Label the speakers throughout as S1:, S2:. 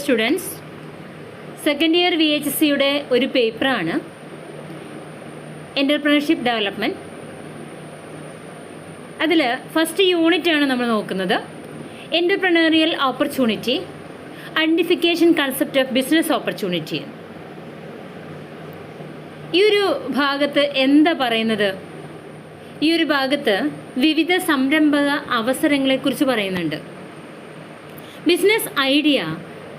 S1: Students, second year VHSCയുടെ ഒരു പേപ്പറാണ് entrepreneurship development. അതിൽ ഫസ്റ്റ് യൂണിറ്റാണ് നമ്മൾ നോക്കുന്നത്. Entrepreneurial opportunity, identification concept of business opportunity. ഈ ഒരു ഭാഗത്ത് എന്താ പറയുന്നത്? ഈ ഒരു ഭാഗത്ത് വിവിധ സംരംഭക അവസരങ്ങളെക്കുറിച്ച് പറയുന്നുണ്ട്. Business idea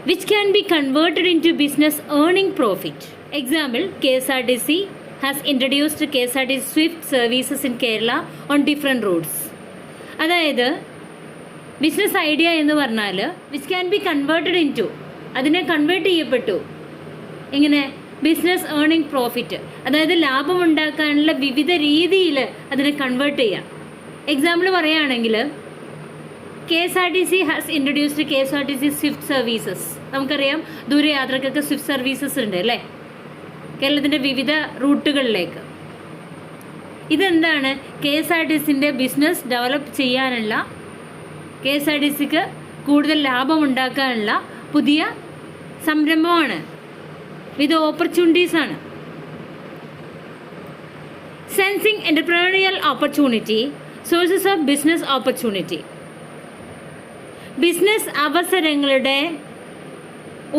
S1: which can be converted in to business earning profit. Example, KSRTC has introduced KSRTC Swift services in Kerala on different routes. അതായത് ബിസിനസ് ഐഡിയ എന്ന് പറഞ്ഞാൽ which can be converted in to, അതിനെ convert ചെയ്യപ്പെട്ടു. എങ്ങനെ? Business earning profit, അതായത് ലാഭമുണ്ടാക്കാനുള്ള വിവിധ രീതിയിൽ അതിനെ കൺവേർട്ട് ചെയ്യാം. എക്സാമ്പിൾ പറയുകയാണെങ്കിൽ KSRTC has introduced KSRTC Swift services. നമുക്കറിയാം ദൂരയാത്രക്കൊക്കെ സ്വിഫ്റ്റ് സർവീസസ് ഉണ്ട് അല്ലേ, കേരളത്തിൻ്റെ വിവിധ റൂട്ടുകളിലേക്ക്. ഇതെന്താണ്? KSRTCൻ്റെ ബിസിനസ് ഡെവലപ്പ് ചെയ്യാനുള്ള, KSRTCക്ക് കൂടുതൽ ലാഭമുണ്ടാക്കാനുള്ള പുതിയ സംരംഭമാണ്. വിത്ത് ഓപ്പർച്യൂണിറ്റീസാണ്. Sensing entrepreneurial opportunity, sources of business opportunity. Business അവസരങ്ങളുടെ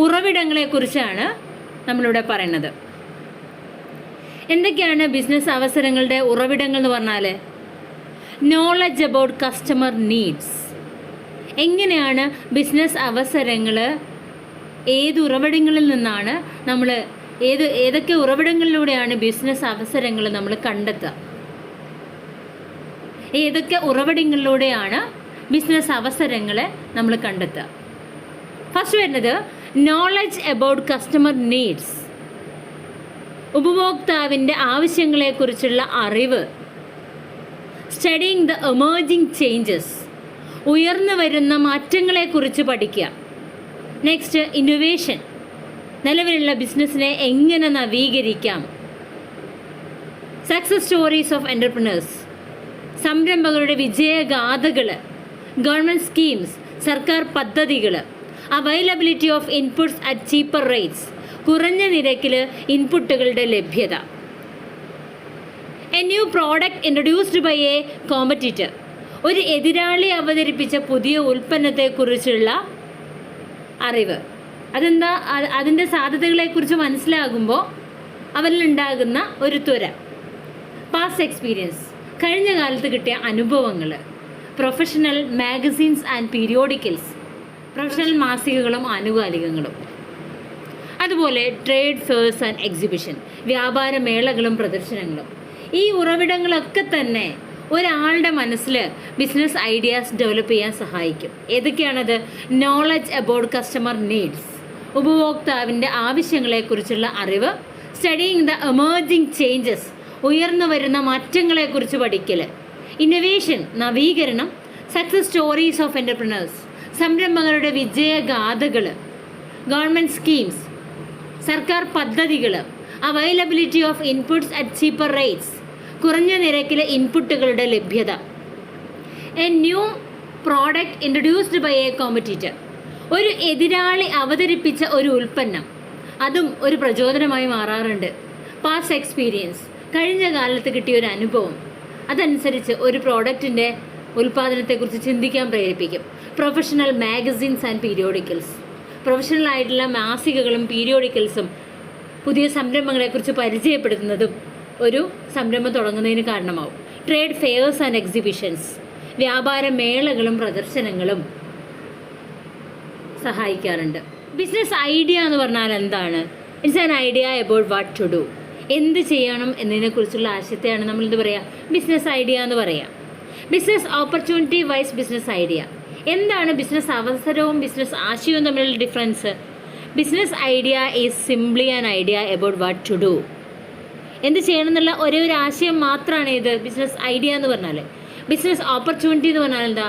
S1: ഉറവിടങ്ങളെക്കുറിച്ചാണ് നമ്മളിവിടെ പറയുന്നത്. എന്തൊക്കെയാണ് ബിസിനസ് അവസരങ്ങളുടെ ഉറവിടങ്ങൾ എന്ന് പറഞ്ഞാൽ? Knowledge about customer needs. എങ്ങനെയാണ് ബിസിനസ് അവസരങ്ങൾ, ഏത് ഉറവിടങ്ങളിൽ നിന്നാണ് നമ്മൾ, ഏതൊക്കെ ഉറവിടങ്ങളിലൂടെയാണ് ബിസിനസ് അവസരങ്ങൾ നമ്മൾ കണ്ടെത്തുക? ഏതൊക്കെ ഉറവിടങ്ങളിലൂടെയാണ് ബിസിനസ് അവസരങ്ങളെ നമ്മൾ കണ്ടെത്തുക? ഫസ്റ്റ് വരുന്നത് നോളജ് അബൌട്ട് കസ്റ്റമർ നീഡ്സ്. ഉപഭോക്താവിൻ്റെ ആവശ്യങ്ങളെക്കുറിച്ചുള്ള അറിവ്. സ്റ്റഡിയിങ് ദ എമേർജിങ് ചേഞ്ചസ്, ഉയർന്നു വരുന്ന മാറ്റങ്ങളെക്കുറിച്ച് പഠിക്കുക. നെക്സ്റ്റ്, ഇന്നൊവേഷൻ, നിലവിലുള്ള ബിസിനസ്സിനെ എങ്ങനെ നവീകരിക്കാം. സക്സസ് സ്റ്റോറീസ് ഓഫ് എൻ്റർപ്രണേഴ്സ്, സംരംഭകരുടെ വിജയഗാഥകൾ. ഗവൺമെൻറ് സ്കീംസ്, സർക്കാർ പദ്ധതികൾ. Availability of inputs at cheaper rates, കുറഞ്ഞ നിരക്കിൽ ഇൻപുട്ടുകളുടെ ലഭ്യത. A new product introduced by a competitor, ഒരു എതിരാളി അവതരിപ്പിച്ച പുതിയ ഉൽപ്പന്നത്തെക്കുറിച്ചുള്ള അറിവ്. അതെന്താ? അതിൻ്റെ സാധ്യതകളെക്കുറിച്ച് മനസ്സിലാകുമ്പോൾ അവരിലുണ്ടാകുന്ന ഒരു ത്വര. പാസ്റ്റ് എക്സ്പീരിയൻസ്, കഴിഞ്ഞ കാലത്ത് കിട്ടിയ അനുഭവങ്ങൾ. Professional magazines and periodicals, professional മാസികകളും ആനുകാലികങ്ങളും. അതുപോലെ ട്രേഡ് ഫെയർസ് ആൻഡ് എക്സിബിഷൻ, വ്യാപാരമേളകളും പ്രദർശനങ്ങളും. ഈ ഉറവിടങ്ങളൊക്കെ തന്നെ ഒരാളുടെ മനസ്സിൽ ബിസിനസ് ഐഡിയാസ് ഡെവലപ്പ് ചെയ്യാൻ സഹായിക്കും. ഏതൊക്കെയാണത്? നോളജ് അബൌട്ട് കസ്റ്റമർ നീഡ്സ്, ഉപഭോക്താവിൻ്റെ ആവശ്യങ്ങളെക്കുറിച്ചുള്ള അറിവ്. സ്റ്റഡിയിങ് ദ എമേർജിങ് ചേഞ്ചസ്, ഉയർന്നു വരുന്ന മാറ്റങ്ങളെക്കുറിച്ച് പഠിക്കൽ. ഇന്നൊവേഷൻ, നവീകരണം. സക്സസ് സ്റ്റോറീസ് ഓഫ് എൻ്റർപ്രണേഴ്സ്, സംരംഭകരുടെ വിജയഗാഥകൾ. ഗവൺമെൻറ് സ്കീംസ്, സർക്കാർ പദ്ധതികൾ. Availability of inputs at cheaper rates, കുറഞ്ഞ നിരക്കിലെ ഇൻപുട്ടുകളുടെ ലഭ്യത. A new product introduced by a competitor, ഒരു എതിരാളി അവതരിപ്പിച്ച ഒരു ഉൽപ്പന്നം. അതും ഒരു പ്രചോദനമായി മാറാറുണ്ട്. പാസ്റ്റ് എക്സ്പീരിയൻസ്, കഴിഞ്ഞ കാലത്ത് കിട്ടിയ ഒരു അനുഭവം. അതനുസരിച്ച് ഒരു പ്രോഡക്റ്റിൻ്റെ ഉൽപ്പാദനത്തെക്കുറിച്ച് ചിന്തിക്കാൻ പ്രേരിപ്പിക്കും. Professional magazines and periodicals, professional ആയിട്ടുള്ള മാസികകളും പീരിയോഡിക്കൽസും പുതിയ സംരംഭങ്ങളെക്കുറിച്ച് പരിചയപ്പെടുത്തുന്നതും ഒരു സംരംഭം തുടങ്ങുന്നതിന് കാരണമാവും. ട്രേഡ് ഫെയർസ് ആൻഡ് എക്സിബിഷൻസ്, വ്യാപാരമേളകളും പ്രദർശനങ്ങളും സഹായിക്കാറുണ്ട്. ബിസിനസ് ഐഡിയ എന്ന് പറഞ്ഞാൽ എന്താണ്? It's an idea about what to do. എന്ത് ചെയ്യണം എന്നതിനെക്കുറിച്ചുള്ള ആശയത്തെയാണ് നമ്മൾ എന്ത് പറയുക? ബിസിനസ് ഐഡിയ എന്ന് പറയാം. Business opportunity vs business idea. എന്താണ് ബിസിനസ് അവസരവും ബിസിനസ് ആശയവും തമ്മിലുള്ള difference? Business idea is simply an idea about what to do. എന്ത് ചെയ്യണം എന്നുള്ള ഒരേ ഒരു ആശയം മാത്രമാണ് ഇത് ബിസിനസ് ഐഡിയ എന്ന് പറഞ്ഞാൽ. ബിസിനസ് ഓപ്പർച്യൂണിറ്റി എന്ന് പറഞ്ഞാൽ എന്താ?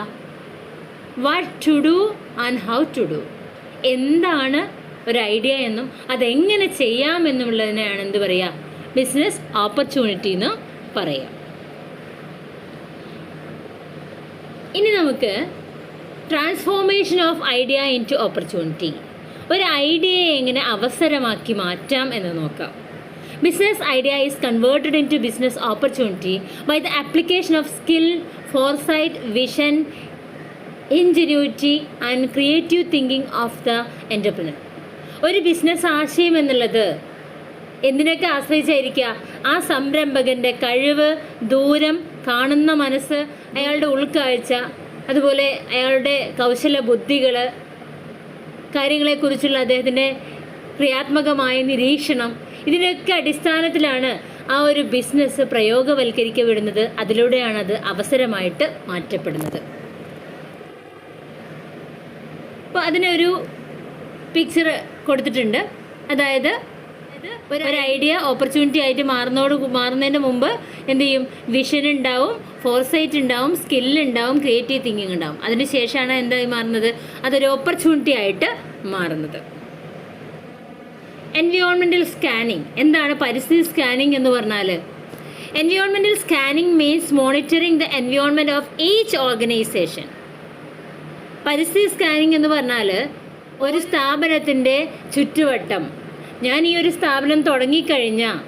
S1: What to do and how to do. എന്താണ് ഒരു ഐഡിയ എന്നും അതെങ്ങനെ ചെയ്യാമെന്നുള്ളതിനെയാണ് എന്ത് പറയുക? ബിസിനസ് ഓപ്പർച്യൂണിറ്റി എന്ന് പറയാം. ഇനി നമുക്ക് transformation of idea into opportunity. ഒരു ഐഡിയയെ എങ്ങനെ അവസരമാക്കി മാറ്റാം എന്ന് നോക്കാം. Business idea is converted in to business opportunity by the application of skill, foresight, vision, ingenuity and creative thinking of the entrepreneur. ഒരു ബിസിനസ് ആശയം എന്നുള്ളത് എന്തിനൊക്കെ ആശ്രയിച്ചായിരിക്കുക? ആ സംരംഭകൻ്റെ കഴിവ്, ദൂരം, കാണുന്ന മനസ്സ്, അയാളുടെ ഉൾക്കാഴ്ച, അതുപോലെ അയാളുടെ കൗശല ബുദ്ധികൾ, കാര്യങ്ങളെക്കുറിച്ചുള്ള അദ്ദേഹത്തിൻ്റെ ക്രിയാത്മകമായ നിരീക്ഷണം, ഇതിനൊക്കെ അടിസ്ഥാനത്തിലാണ് ആ ഒരു ബിസിനസ് പ്രയോഗവൽക്കരിക്കപ്പെടുന്നത്. അതിലൂടെയാണ് അത് അവസരമായിട്ട് മാറ്റപ്പെടുന്നത്. അപ്പോൾ അതിനൊരു പിക്ചർ കൊടുത്തിട്ടുണ്ട്. അതായത് ഒരു ഐഡിയ ഓപ്പർച്യൂണിറ്റി ആയിട്ട് മാറുന്നതിന് മുമ്പ് എന്ത് ചെയ്യും? വിഷൻ ഉണ്ടാവും, ഫോർസൈറ്റ് ഉണ്ടാവും, സ്കില്ലുണ്ടാവും, ക്രിയേറ്റീവ് തിങ്കിങ് ഉണ്ടാവും. അതിനുശേഷമാണ് എന്തായി മാറുന്നത്? അതൊരു ഓപ്പർച്യൂണിറ്റി ആയിട്ട് മാറുന്നത്. Environmental scanning. എന്താണ് പരിസ്ഥിതി സ്കാനിങ് എന്ന് പറഞ്ഞാൽ? Environmental scanning means monitoring the environment of each organisation. പരിസ്ഥിതി സ്കാനിങ് എന്ന് പറഞ്ഞാൽ ഒരു സ്ഥാപനത്തിൻ്റെ ചുറ്റുവട്ടം, ഞാൻ ഈ ഒരു സ്ഥാപനം തുടങ്ങിക്കഴിഞ്ഞാൽ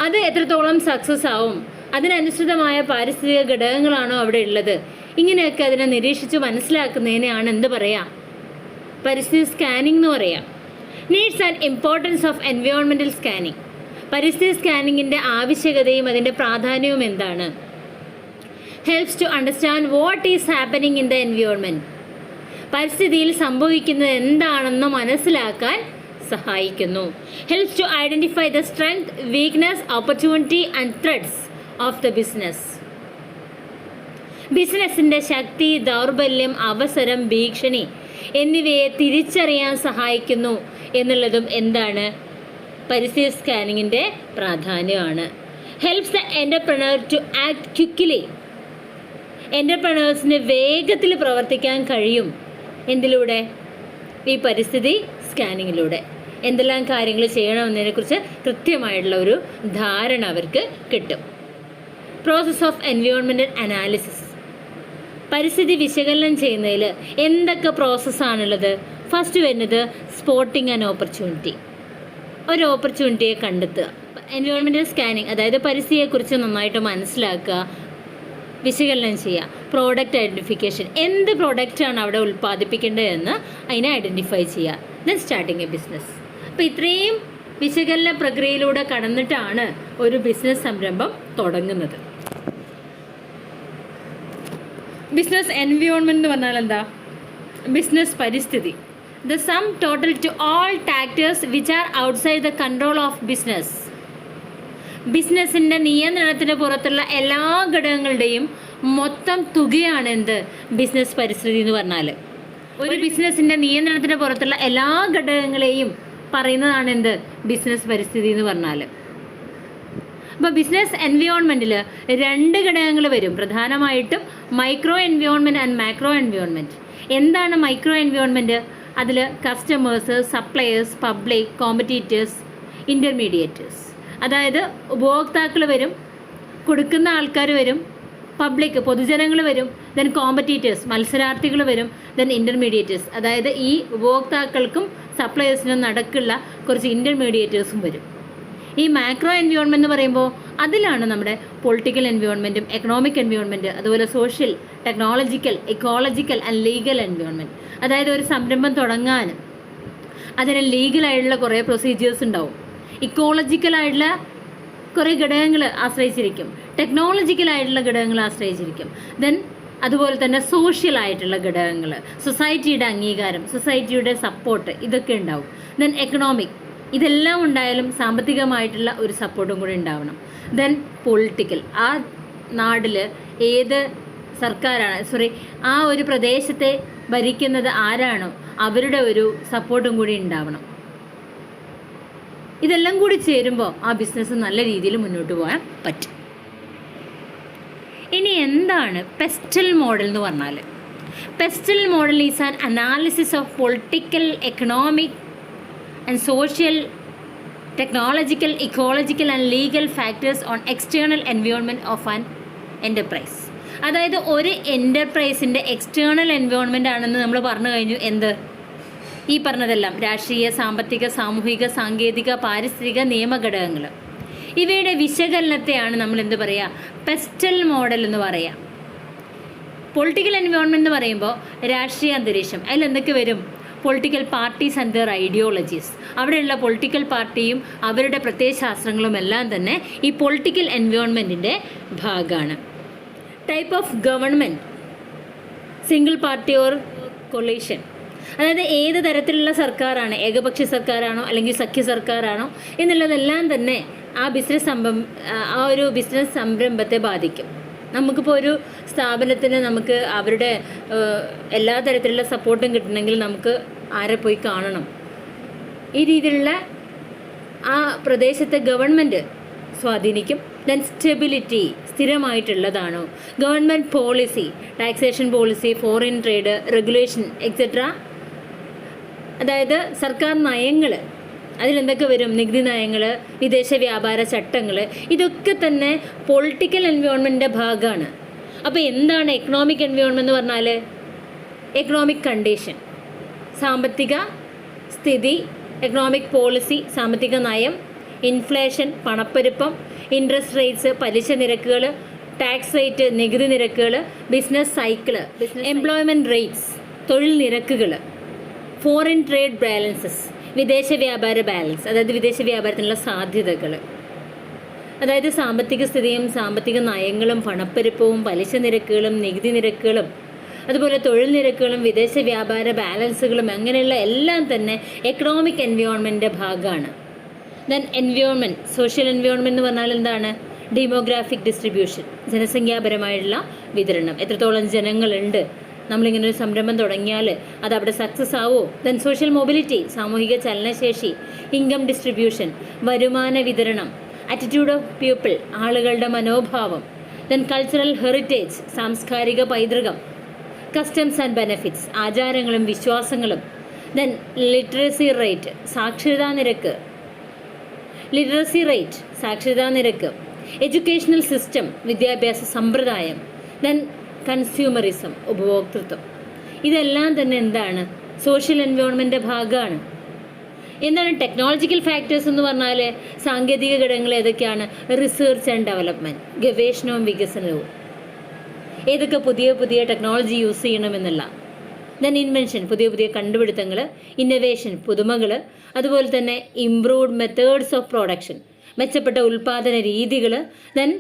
S1: അത് എത്രത്തോളം സക്സസ് ആവും, അതിനനുസൃതമായ പാരിസ്ഥിതിക ഘടകങ്ങളാണോ അവിടെ ഉള്ളത്, ഇങ്ങനെയൊക്കെ അതിനെ നിരീക്ഷിച്ച് മനസ്സിലാക്കുന്നതിനെയാണ് എന്ത് പറയാം? പരിസ്ഥിതി സ്കാനിങ് എന്ന് പറയാം. Needs and importance of environmental scanning. പരിസ്ഥിതി സ്കാനിങ്ങിൻ്റെ ആവശ്യകതയും അതിൻ്റെ പ്രാധാന്യവും എന്താണ്? Helps to understand what is happening in the environment. പരിസ്ഥിതിയിൽ സംഭവിക്കുന്നത് എന്താണെന്ന് മനസ്സിലാക്കാൻ സഹായിക്കുന്നു. Helps to identify the strength, weakness, opportunity and threats of the business. ബിസിനസ്സിൻ്റെ ശക്തി, ദൗർബല്യം, അവസരം, ഭീഷണി എന്നിവയെ തിരിച്ചറിയാൻ സഹായിക്കുന്നു എന്നുള്ളതും എന്താണ്? പരിസ്ഥിതി സ്കാനിങ്ങിൻ്റെ പ്രാധാന്യമാണ്. Helps the entrepreneur to act quickly. എൻ്റർപ്രണേഴ്സിന് വേഗത്തിൽ പ്രവർത്തിക്കാൻ കഴിയും. എന്തിലൂടെ? ഈ പരിസ്ഥിതി സ്കാനിങ്ങിലൂടെ. എന്തെല്ലാം കാര്യങ്ങൾ ചെയ്യണമെന്നതിനെക്കുറിച്ച് കൃത്യമായിട്ടുള്ള ഒരു ധാരണ അവർക്ക് കിട്ടും. Process of environmental analysis. പരിസ്ഥിതി വിശകലനം ചെയ്യുന്നതിൽ എന്തൊക്കെ പ്രോസസ്സാണുള്ളത്? ഫസ്റ്റ് വരുന്നത് സ്പോട്ടിങ് ആൻഡ് ഓപ്പർച്യൂണിറ്റി. ഒരു ഓപ്പർച്യൂണിറ്റിയെ കണ്ടെത്തുക. എൻവയോൺമെൻറ്റൽ സ്കാനിങ്, അതായത് പരിസ്ഥിതിയെക്കുറിച്ച് നന്നായിട്ട് മനസ്സിലാക്കുക, വിശകലനം ചെയ്യുക. പ്രോഡക്റ്റ് ഐഡൻറ്റിഫിക്കേഷൻ, എന്ത് പ്രോഡക്റ്റാണ് അവിടെ ഉൽപ്പാദിപ്പിക്കേണ്ടതെന്ന് അതിനെ ഐഡൻറ്റിഫൈ ചെയ്യുക. Then starting A business. അപ്പോൾ ഇത്രയും വിശകലന പ്രക്രിയയിലൂടെ കടന്നിട്ടാണ് ഒരു ബിസിനസ് സംരംഭം തുടങ്ങുന്നത്. ബിസിനസ് എൻവയോൺമെൻറ്റ് എന്ന് പറഞ്ഞാൽ എന്താ? ബിസിനസ് പരിസ്ഥിതി. The sum total two all factors which are outside the control of business. ബിസിനസ്സിൻ്റെ നിയന്ത്രണത്തിന് പുറത്തുള്ള എല്ലാ ഘടകങ്ങളുടെയും മൊത്തം തുകയാണ് എന്ത്? ബിസിനസ് പരിസ്ഥിതി എന്ന് പറഞ്ഞാൽ. ഒരു ബിസിനസ്സിൻ്റെ നിയന്ത്രണത്തിന് പുറത്തുള്ള എല്ലാ ഘടകങ്ങളെയും പറയുന്നതാണ് എന്ത്? ബിസിനസ് പരിസ്ഥിതി എന്ന് പറഞ്ഞാൽ. അപ്പോൾ ബിസിനസ് എൻവയോൺമെൻറ്റിൽ രണ്ട് ഘടകങ്ങൾ വരും പ്രധാനമായിട്ടും: micro environment and macro environment. എന്താണ് മൈക്രോ എൻവയോൺമെൻറ്റ്? അതിൽ കസ്റ്റമേഴ്സ്, സപ്ലയേഴ്സ്, പബ്ലിക്, കോമ്പറ്റീറ്റേഴ്സ്, ഇൻ്റർമീഡിയേറ്റേഴ്സ്. അതായത് ഉപഭോക്താക്കൾ വരും, കൊടുക്കുന്ന ആൾക്കാർ വരും, പബ്ലിക് പൊതുജനങ്ങൾ വരും, ദെൻ കോമ്പറ്റീറ്റേഴ്സ് മത്സരാർത്ഥികൾ വരും, ദെൻ ഇൻ്റർമീഡിയേറ്റേഴ്സ് അതായത് ഈ ഉപഭോക്താക്കൾക്കും സപ്ലയേഴ്സിനും നടക്കുള്ള കുറച്ച് ഇൻ്റർമീഡിയേറ്റേഴ്സും വരും. ഈ മാക്രോ എൻവയോൺമെൻറ്റ് എന്ന് പറയുമ്പോൾ അതിലാണ് നമ്മുടെ പൊളിറ്റിക്കൽ എൻവയോൺമെൻറ്റും എക്കണോമിക് എൻവയോൺമെൻറ്റ്, അതുപോലെ social, technological, ecological and legal environment. അതായത് ഒരു സംരംഭം തുടങ്ങാൻ അതിന് ലീഗലായിട്ടുള്ള കുറേ പ്രൊസീജിയേഴ്സ് ഉണ്ടാവും, ഇക്കോളജിക്കലായിട്ടുള്ള കുറേ ഘടകങ്ങൾ ആശ്രയിച്ചിരിക്കും, ടെക്നോളജിക്കലായിട്ടുള്ള ഘടകങ്ങൾ ആശ്രയിച്ചിരിക്കും, ദെൻ അതുപോലെ തന്നെ സോഷ്യലായിട്ടുള്ള ഘടകങ്ങൾ, സൊസൈറ്റിയുടെ അംഗീകാരം, സൊസൈറ്റിയുടെ സപ്പോർട്ട്, ഇതൊക്കെ ഉണ്ടാവും. ദെൻ എക്കണോമിക്, ഇതെല്ലാം ഉണ്ടായാലും സാമ്പത്തികമായിട്ടുള്ള ഒരു സപ്പോർട്ടും കൂടി ഉണ്ടാവണം. ദെൻ പൊളിറ്റിക്കൽ, ആ നാട്ടിൽ ഏത് സർക്കാരാണ് ആ ഒരു പ്രദേശത്തെ ഭരിക്കുന്നത് ആരാണോ അവരുടെ ഒരു സപ്പോർട്ടും കൂടി ഉണ്ടാവണം. ഇതെല്ലാം കൂടി ചേരുമ്പോൾ ആ ബിസിനസ് നല്ല രീതിയിൽ മുന്നോട്ട് പോകാൻ പറ്റും. ഇനി എന്താണ് പെസ്റ്റൽ മോഡൽ എന്ന് പറഞ്ഞാൽ? Pestle model is an analysis of political, economic and social, technological, ecological and legal factors on external environment of an enterprise. അതായത് ഒരു എൻ്റർപ്രൈസിൻ്റെ എക്സ്റ്റേണൽ എൻവയോൺമെൻ്റ് ആണെന്ന് നമ്മൾ പറഞ്ഞു കഴിഞ്ഞു. എന്ത്? ഈ പറഞ്ഞതെല്ലാം രാഷ്ട്രീയ, സാമ്പത്തിക, സാമൂഹിക, സാങ്കേതിക, പാരിസ്ഥിതിക, നിയമഘടകങ്ങൾ. ഇവയുടെ വിശകലനത്തെയാണ് നമ്മൾ എന്ത് പറയുക, പെസ്റ്റൽ മോഡൽ എന്ന് പറയാം. പൊളിറ്റിക്കൽ എൻവയോൺമെൻറ്റ് എന്ന് പറയുമ്പോൾ രാഷ്ട്രീയ അന്തരീക്ഷം, അതിലെന്തൊക്കെ വരും? Political parties and there ideologies. അവിടെയുള്ള പൊളിറ്റിക്കൽ പാർട്ടിയും അവരുടെ പ്രത്യയശാസ്ത്രങ്ങളും എല്ലാം തന്നെ ഈ പൊളിറ്റിക്കൽ എൻവയോൺമെൻറ്റിൻ്റെ ഭാഗമാണ്. Type of government, single party or collision. അതായത് ഏത് തരത്തിലുള്ള സർക്കാരാണ്, ഏകപക്ഷീയ സർക്കാരാണോ അല്ലെങ്കിൽ സഖ്യ സർക്കാരാണോ എന്നുള്ളതെല്ലാം തന്നെ ആ ഒരു ബിസിനസ് സംരംഭത്തെ ബാധിക്കും. നമുക്കിപ്പോൾ ഒരു സ്ഥാപനത്തിന് നമുക്ക് അവരുടെ എല്ലാ തരത്തിലുള്ള സപ്പോർട്ടും കിട്ടണമെങ്കിൽ നമുക്ക് ആരെ പോയി കാണണം? ഈ രീതിയിലുള്ള ആ പ്രദേശത്തെ ഗവൺമെൻറ് സ്വാധീനിക്കും. ദെൻ സ്റ്റെബിലിറ്റി, സ്ഥിരമായിട്ടുള്ളതാണോ? Government policy, taxation policy, foreign trade, regulation etcetera. അതായത് സർക്കാർ നയങ്ങൾ, അതിലെന്തൊക്കെ വരും? നികുതി നയങ്ങൾ, വിദേശ വ്യാപാര ചട്ടങ്ങൾ, ഇതൊക്കെ തന്നെ പൊളിറ്റിക്കൽ എൻവയോൺമെൻറ്റിൻ്റെ ഭാഗമാണ്. അപ്പോൾ എന്താണ് എക്കണോമിക് എൻവയോൺമെൻറ്റ് എന്ന് പറഞ്ഞാൽ? എക്കണോമിക് കണ്ടീഷൻ, സാമ്പത്തിക സ്ഥിതി, എക്കണോമിക് പോളിസി, സാമ്പത്തിക നയം, ഇൻഫ്ലേഷൻ, പണപ്പെരുപ്പം, ഇൻട്രസ്റ്റ് റേറ്റ്സ്, പലിശ നിരക്കുകൾ, ടാക്സ് റേറ്റ്, നികുതി നിരക്കുകൾ, ബിസിനസ് സൈക്കിള്, എംപ്ലോയ്മെൻറ്റ് റേറ്റ്സ്, തൊഴിൽ നിരക്കുകൾ, ഫോറിൻ ട്രേഡ് ബാലൻസസ്, വിദേശ വ്യാപാര ബാലൻസ്, അതായത് വിദേശ വ്യാപാരത്തിനുള്ള സാധ്യതകൾ. അതായത് സാമ്പത്തിക സ്ഥിതിയും സാമ്പത്തിക നയങ്ങളും പണപ്പെരുപ്പവും പലിശ നിരക്കുകളും നികുതി നിരക്കുകളും അതുപോലെ തൊഴിൽ നിരക്കുകളും വിദേശ വ്യാപാര ബാലൻസുകളും അങ്ങനെയുള്ള എല്ലാം തന്നെ എക്കണോമിക് എൻവയോൺമെൻറ്റിൻ്റെ ഭാഗമാണ്. ദെൻ എൻവയോൺമെൻറ്റ്, സോഷ്യൽ എൻവയോൺമെൻറ്റ് എന്ന് പറഞ്ഞാൽ എന്താണ്? ഡെമോഗ്രാഫിക് ഡിസ്ട്രിബ്യൂഷൻ, ജനസംഖ്യാപരമായിട്ടുള്ള വിതരണം, എത്രത്തോളം ജനങ്ങളുണ്ട്, നമ്മളിങ്ങനെ ഒരു സംരംഭം തുടങ്ങിയാൽ അത് അവിടെ സക്സസ് ആവോ. ദെൻ സോഷ്യൽ മൊബിലിറ്റി, സാമൂഹിക ചലനശേഷി, ഇൻകം ഡിസ്ട്രിബ്യൂഷൻ, വരുമാന വിതരണം, ആറ്റിറ്റ്യൂഡ് ഓഫ് പീപ്പിൾ, ആളുകളുടെ മനോഭാവം. ദെൻ കൾച്ചറൽ ഹെറിറ്റേജ്, സാംസ്കാരിക പൈതൃകം, കസ്റ്റംസ് ആൻഡ് ബെനഫിറ്റ്സ്, ആചാരങ്ങളും വിശ്വാസങ്ങളും. ദെൻ ലിറ്ററസി റേറ്റ്, സാക്ഷരതാ നിരക്ക്, സാക്ഷരതാ നിരക്ക്, എഡ്യൂക്കേഷണൽ സിസ്റ്റം, വിദ്യാഭ്യാസ സമ്പ്രദായം. ദെൻ കൺസ്യൂമറിസം, ഉപഭോക്തൃത്വം. ഇതെല്ലാം തന്നെ എന്താണ്? സോഷ്യൽ എൻവയോൺമെൻറ്റിൻ്റെ ഭാഗമാണ്. എന്താണ് ടെക്നോളജിക്കൽ ഫാക്ടേഴ്സ് എന്ന് പറഞ്ഞാൽ? സാങ്കേതിക ഘടകങ്ങൾ ഏതൊക്കെയാണ്? റിസർച്ച് ആൻഡ് ഡെവലപ്മെൻറ്റ്, ഗവേഷണവും വികസനവും, ഏതൊക്കെ പുതിയ പുതിയ ടെക്നോളജി യൂസ് ചെയ്യണമെന്നുള്ള. ദെൻ ഇൻവെൻഷൻ, പുതിയ പുതിയ കണ്ടുപിടുത്തങ്ങൾ, ഇന്നൊവേഷൻ, പുതുമകൾ, അതുപോലെ തന്നെ ഇംപ്രൂവ്ഡ് മെത്തേഡ്സ് ഓഫ് പ്രൊഡക്ഷൻ, മെച്ചപ്പെട്ട ഉൽപ്പാദന രീതികൾ. ദെൻ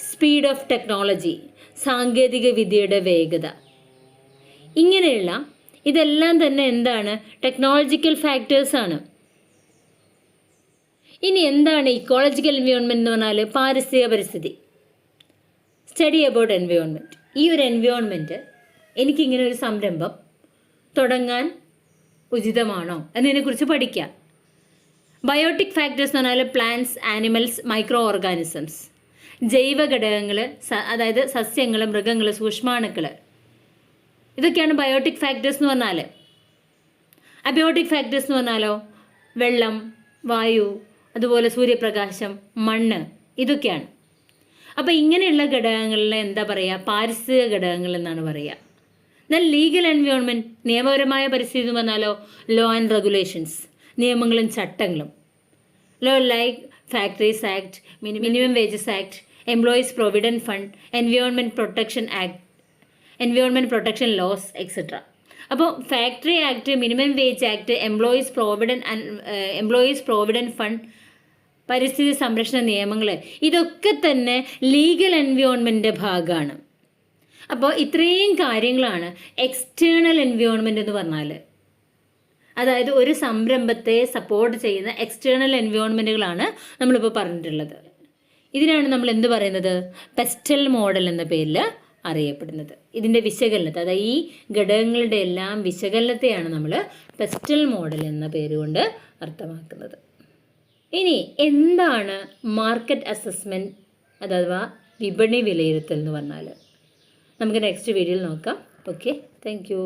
S1: സ്പീഡ് ഓഫ് ടെക്നോളജി, സാങ്കേതിക വിദ്യയുടെ വേഗത. ഇങ്ങനെയുള്ള ഇതെല്ലാം തന്നെ എന്താണ്? ടെക്നോളജിക്കൽ ഫാക്ടേഴ്സാണ്. ഇനി എന്താണ് ഇക്കോളജിക്കൽ എൻവയോൺമെൻറ്റ് എന്ന് പറഞ്ഞാൽ? പാരിസ്ഥിതിക പരിസ്ഥിതി, സ്റ്റഡി അബൌട്ട് എൻവയോൺമെൻറ്റ്. ഈ ഒരു എൻവയോൺമെൻറ്റ് എനിക്കിങ്ങനെ ഒരു സംരംഭം തുടങ്ങാൻ ഉചിതമാണോ എന്നതിനെക്കുറിച്ച് പഠിക്കാം. ബയോട്ടിക് ഫാക്ടേഴ്സ് എന്ന് പറഞ്ഞാൽ പ്ലാന്റ്സ്, ആനിമൽസ്, മൈക്രോ ഓർഗാനിസംസ്, ജൈവ ഘടകങ്ങൾ, അതായത് സസ്യങ്ങൾ, മൃഗങ്ങൾ, സൂക്ഷ്മാണുക്കൾ, ഇതൊക്കെയാണ് ബയോട്ടിക് ഫാക്ടേഴ്സ് എന്ന് പറഞ്ഞാൽ. അബയോട്ടിക് ഫാക്ടേഴ്സ് എന്ന് പറഞ്ഞാലോ? വെള്ളം, വായു, അതുപോലെ സൂര്യപ്രകാശം, മണ്ണ്, ഇതൊക്കെയാണ്. അപ്പോൾ ഇങ്ങനെയുള്ള ഘടകങ്ങളിലെ എന്താ പറയുക? പാരിസ്ഥിതിക ഘടകങ്ങൾ എന്നാണ് പറയുക. എന്നാൽ ലീഗൽ എൻവയോൺമെൻറ്റ്, നിയമപരമായ പരിസ്ഥിതി എന്ന് പറഞ്ഞാലോ? ലോ ആൻഡ് റെഗുലേഷൻസ്, നിയമങ്ങളും ചട്ടങ്ങളും. Law like factories act, minimum wages act, employees provident fund, environment protection act, environment protection laws etcetera. അപ്പോൾ factory act, minimum wage act, employees provident fund, പരിസ്ഥിതി സംരക്ഷണ നിയമങ്ങൾ, ഇതൊക്കെ തന്നെ ലീഗൽ എൻവയോൺമെൻറ്റിൻ്റെ ഭാഗമാണ്. അപ്പോൾ ഇത്രയും കാര്യങ്ങളാണ് എക്സ്റ്റേണൽ എൻവയോൺമെൻറ്റ് എന്ന് പറഞ്ഞാൽ. അതായത് ഒരു സംരംഭത്തെ സപ്പോർട്ട് ചെയ്യുന്ന എക്സ്റ്റേണൽ എൻവയോൺമെൻറ്റുകളാണ് നമ്മളിപ്പോൾ പറഞ്ഞിട്ടുള്ളത്. ഇതിനാണ് നമ്മൾ എന്ത് പറയുന്നത്? പെസ്റ്റൽ മോഡൽ എന്ന പേരിൽ അറിയപ്പെടുന്നത്. ഇതിൻ്റെ വിശകലനത്തെ, അതായത് ഈ ഘടകങ്ങളുടെ എല്ലാം വിശകലനത്തെയാണ് നമ്മൾ പെസ്റ്റൽ മോഡൽ എന്ന പേരുകൊണ്ട് അർത്ഥമാക്കുന്നത്. ഇനി എന്താണ് മാർക്കറ്റ് അസസ്മെൻറ്റ് അഥവാ വിപണി വിലയിരുത്തൽ എന്ന് പറഞ്ഞാൽ? നമുക്ക് നെക്സ്റ്റ് വീഡിയോയിൽ നോക്കാം. Okay, thank you.